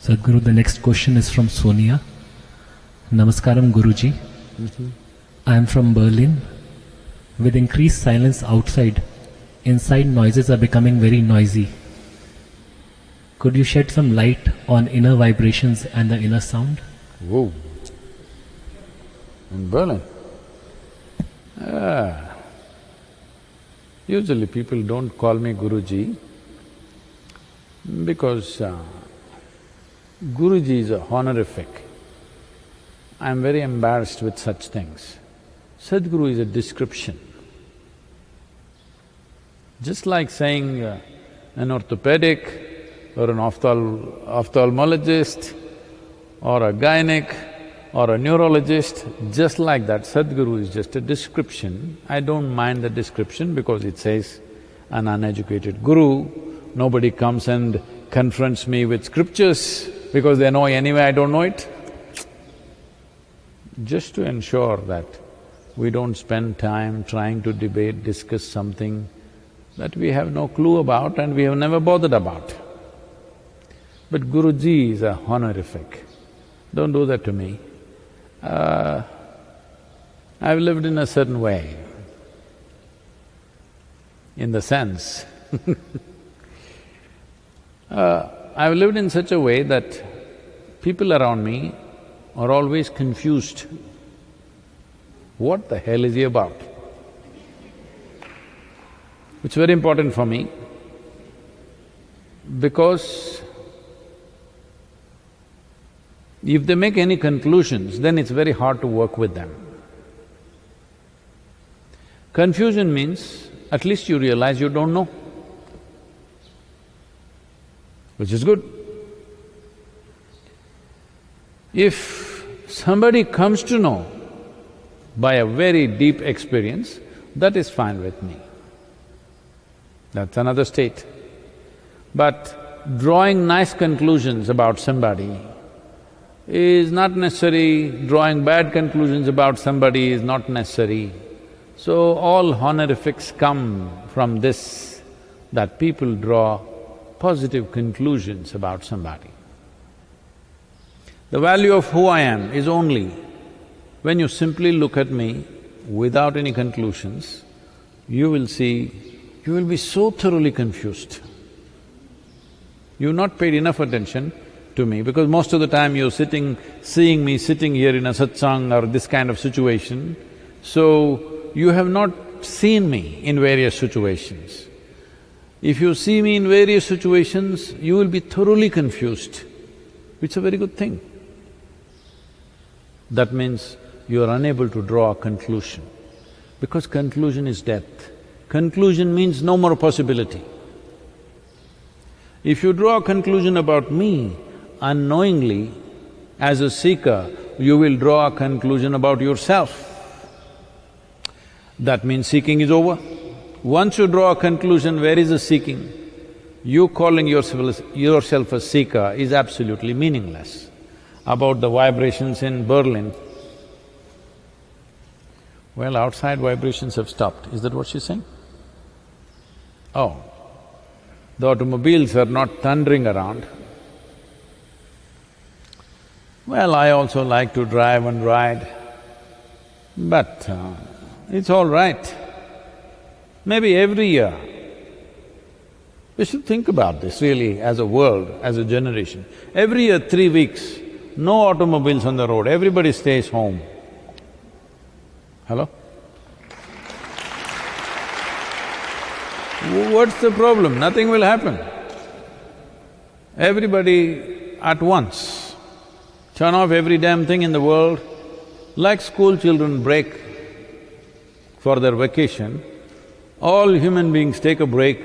Sadhguru, the next question is from Sonia. Namaskaram Guruji. I am from Berlin. With increased silence outside, inside noises are becoming very noisy. Could you shed some light on inner vibrations and the inner sound? Whoa! In Berlin? Usually people don't call me Guruji because Guruji is a honorific. I'm very embarrassed with such things. Sadhguru is a description. Just like saying an orthopedic or an ophthalmologist or a gynec or a neurologist, just like that, Sadhguru is just a description. I don't mind the description because it says an uneducated guru. Nobody comes and confronts me with scriptures because they know anyway I don't know it. Just to ensure that we don't spend time trying to debate, discuss something that we have no clue about and we have never bothered about. But Guruji is a honorific. Don't do that to me. I've lived in a certain way, in the sense I've lived in such a way that people around me are always confused. What the hell is he about? It's very important for me because if they make any conclusions, then it's very hard to work with them. Confusion means at least you realize you don't know, which is good. If somebody comes to know by a very deep experience, that is fine with me. That's another state. But drawing nice conclusions about somebody is not necessary, drawing bad conclusions about somebody is not necessary. So all honorifics come from this, that people draw positive conclusions about somebody. The value of who I am is only when you simply look at me without any conclusions, you will see, you will be so thoroughly confused. You've not paid enough attention to me because most of the time you're seeing me sitting here in a satsang or this kind of situation, so you have not seen me in various situations. If you see me in various situations, you will be thoroughly confused, which is a very good thing. That means you are unable to draw a conclusion, because conclusion is death. Conclusion means no more possibility. If you draw a conclusion about me, unknowingly, as a seeker, you will draw a conclusion about yourself. That means seeking is over. Once you draw a conclusion, where is the seeking? You calling yourself a seeker is absolutely meaningless. About the vibrations in Berlin, well, outside vibrations have stopped. Is that what she's saying? Oh, the automobiles are not thundering around. Well, I also like to drive and ride, but it's all right. Maybe every year, we should think about this really as a world, as a generation. Every year, 3 weeks, no automobiles on the road, everybody stays home. Hello? What's the problem? Nothing will happen. Everybody at once turn off every damn thing in the world. Like school children break for their vacation, all human beings take a break.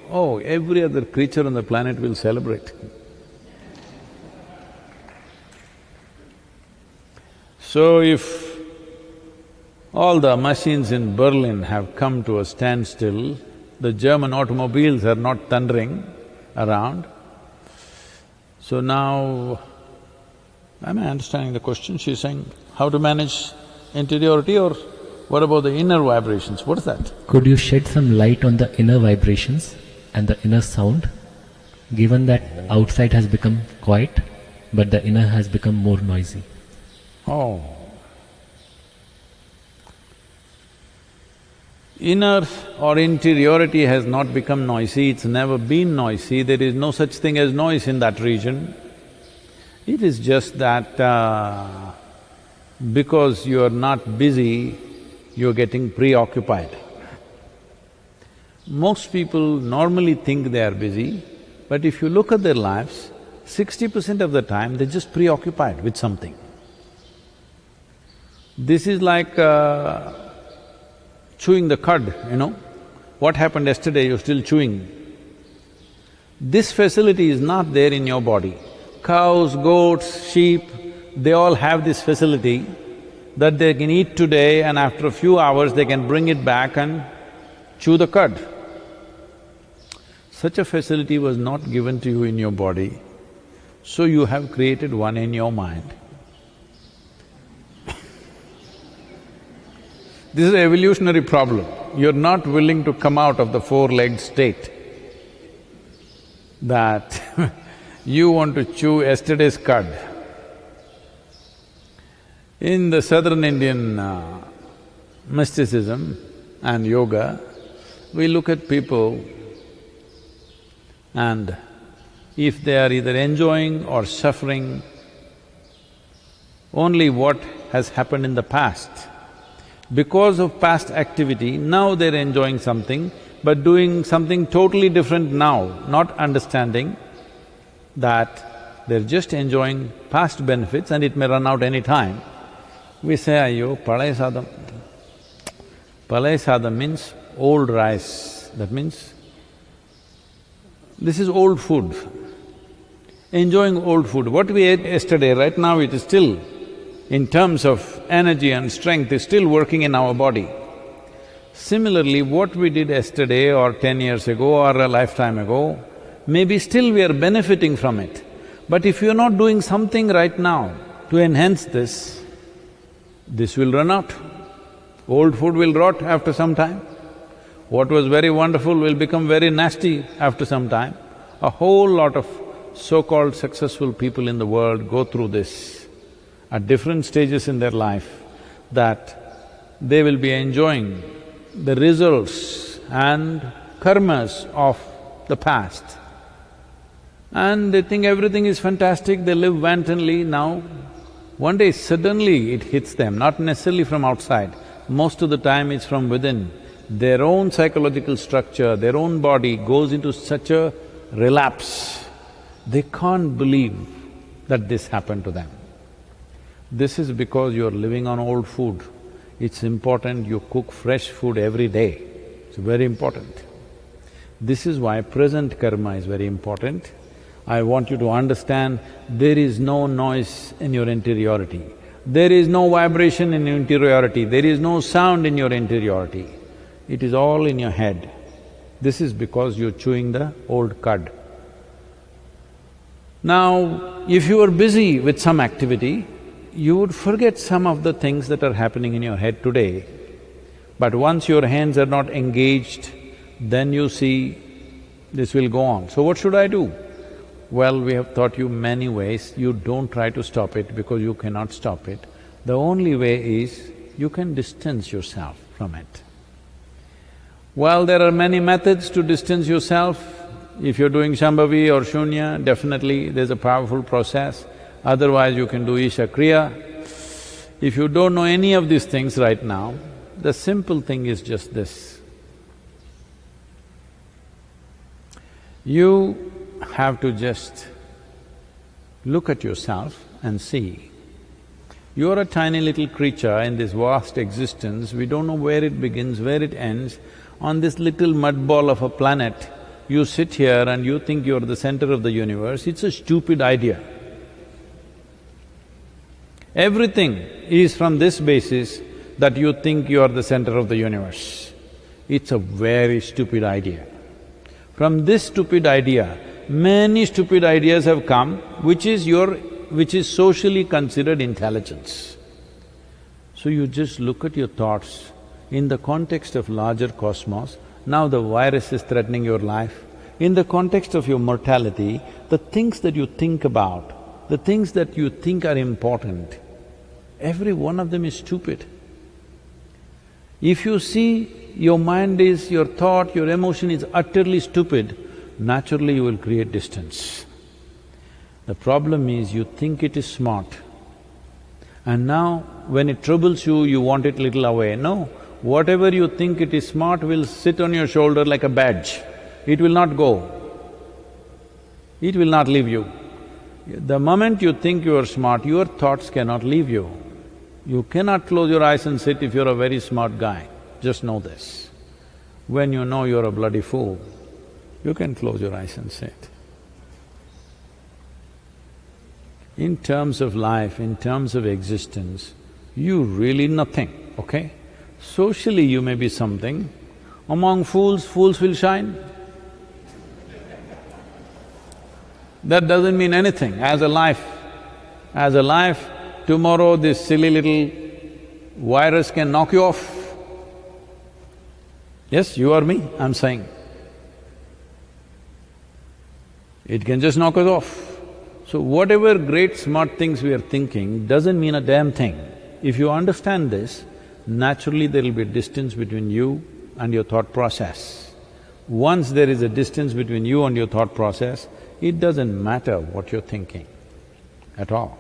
Oh, every other creature on the planet will celebrate. So if all the machines in Berlin have come to a standstill, the German automobiles are not thundering around. So now, am I understanding the question? She's saying, how to manage interiority or what about the inner vibrations? What is that? Could you shed some light on the inner vibrations and the inner sound, given that outside has become quiet? but the inner has become more noisy. Oh. Inner or interiority has not become noisy, it's never been noisy, there is no such thing as noise in that region. It is just that because you are not busy, you're getting preoccupied. Most people normally think they are busy, but if you look at their lives, 60% of the time they're just preoccupied with something. This is like chewing the cud, you know. What happened yesterday, you're still chewing. This facility is not there in your body. Cows, goats, sheep, they all have this facility that they can eat today and after a few hours they can bring it back and chew the cud. Such a facility was not given to you in your body, so you have created one in your mind. This is an evolutionary problem. You're not willing to come out of the four-legged state that you want to chew yesterday's cud. In the southern Indian mysticism and yoga, we look at people and if they are either enjoying or suffering only what has happened in the past. Because of past activity, now they're enjoying something, but doing something totally different now, not understanding that they're just enjoying past benefits and it may run out any time. We say, "Ayyo, palay sadam." Palay sadam means old rice, that means this is old food. Enjoying old food. What we ate yesterday, right now it is still, in terms of energy and strength, is still working in our body. Similarly, what we did yesterday or 10 years ago or a lifetime ago, maybe still we are benefiting from it. But if you're not doing something right now to enhance this will run out. Old food will rot after some time. What was very wonderful will become very nasty after some time. A whole lot of so-called successful people in the world go through this at different stages in their life, that they will be enjoying the results and karmas of the past. And they think everything is fantastic, they live wantonly now. One day suddenly it hits them, not necessarily from outside, most of the time it's from within. Their own psychological structure, their own body goes into such a relapse, they can't believe that this happened to them. This is because you're living on old food. It's important you cook fresh food every day, it's very important. This is why present karma is very important. I want you to understand, there is no noise in your interiority, there is no vibration in your interiority, there is no sound in your interiority. It is all in your head. This is because you're chewing the old cud. Now, if you are busy with some activity, you would forget some of the things that are happening in your head today. But once your hands are not engaged, then you see this will go on. So what should I do? Well, we have taught you many ways. You don't try to stop it because you cannot stop it. The only way is you can distance yourself from it. Well, there are many methods to distance yourself. If you're doing Shambhavi or Shunya, definitely there's a powerful process. Otherwise, you can do Isha Kriya. If you don't know any of these things right now, the simple thing is just this. You have to just look at yourself and see. You're a tiny little creature in this vast existence, we don't know where it begins, where it ends. On this little mud ball of a planet, you sit here and you think you're the center of the universe, it's a stupid idea. Everything is from this basis that you think you are the center of the universe. It's a very stupid idea. From this stupid idea, many stupid ideas have come, which is socially considered intelligence. So you just look at your thoughts in the context of larger cosmos. Now the virus is threatening your life. In the context of your mortality, the things that you think about, the things that you think are important, every one of them is stupid. If you see your mind is, your thought, your emotion is utterly stupid, naturally you will create distance. The problem is you think it is smart, and now when it troubles you, you want it little away. No, whatever you think it is smart will sit on your shoulder like a badge. It will not go. It will not leave you. The moment you think you are smart, your thoughts cannot leave you. You cannot close your eyes and sit if you're a very smart guy. Just know this. When you know you're a bloody fool, you can close your eyes and sit. In terms of life, in terms of existence, you really nothing, okay? Socially you may be something, among fools, fools will shine. That doesn't mean anything. As a life, tomorrow this silly little virus can knock you off. Yes, you or me, I'm saying. It can just knock us off. So whatever great smart things we are thinking doesn't mean a damn thing. If you understand this, naturally there will be a distance between you and your thought process. Once there is a distance between you and your thought process, it doesn't matter what you're thinking at all.